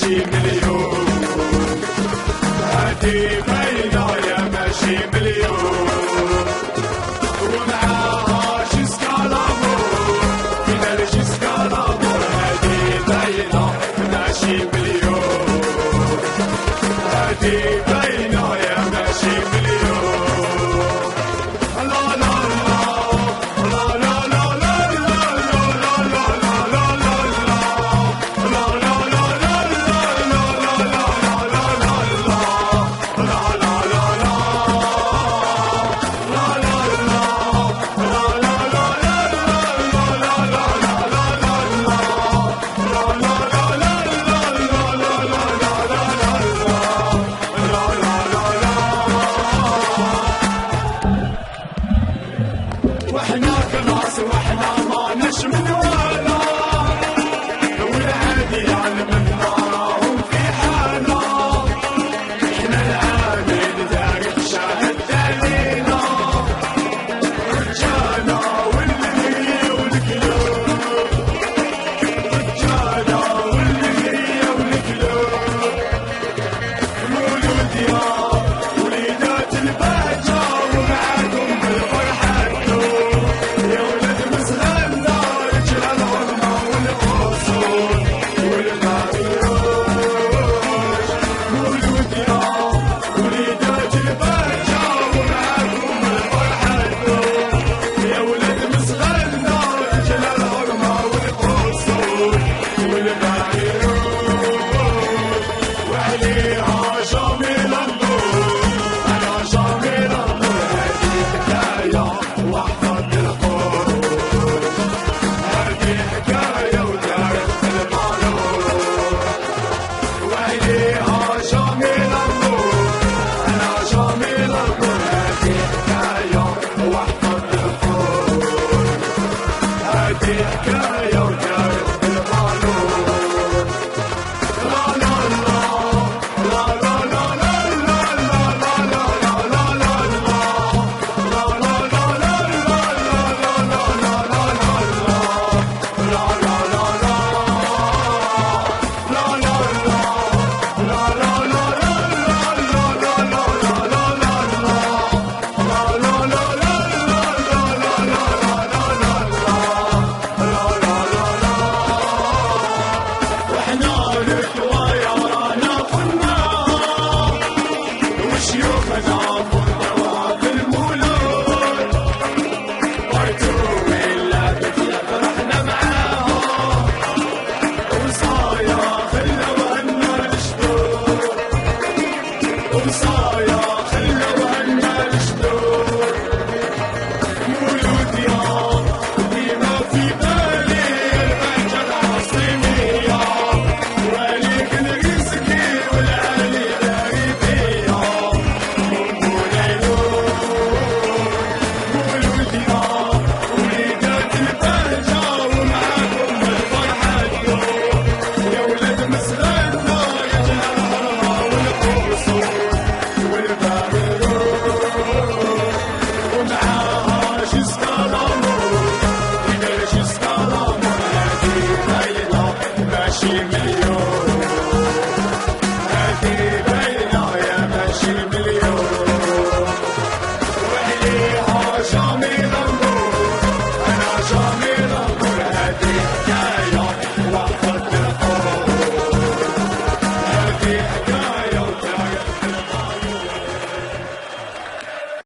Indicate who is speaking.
Speaker 1: ماشي مليون، هادي باينة يا ماشي مليون، ومعاها جيسكالامور فينا الجيسكالامور، هادي باينة ماشي مليون، هادي باينة يا ماشي مليون. لا لا واحنا كناس واحنا ما نشمن ولا، والعادي يعلمنا راهم في حالنا، احنا العامل ذاك شاهد علينا، رجانا واللي والكلوب، رجانا واللي والكلوب، مولود يا وليدات البهجة ومعاكم بالفرحة تدوب، يا ولد مسغبنا رجال العظمى والأصول والمعروج، مولود يا وليدات البهجة ومعاكم بالفرحة تدوب، يا ولد مسغبنا رجال العظمى والأصول والمعروج، وعليها شامل النور، أنا شامل النور، هذه حكاية واحفظ القول، هذه حكاية ودارت المعروف، وعليها شامل النور، أنا شامل النور، هذه حكاية واحفظ القول، هذه حكاية ودارت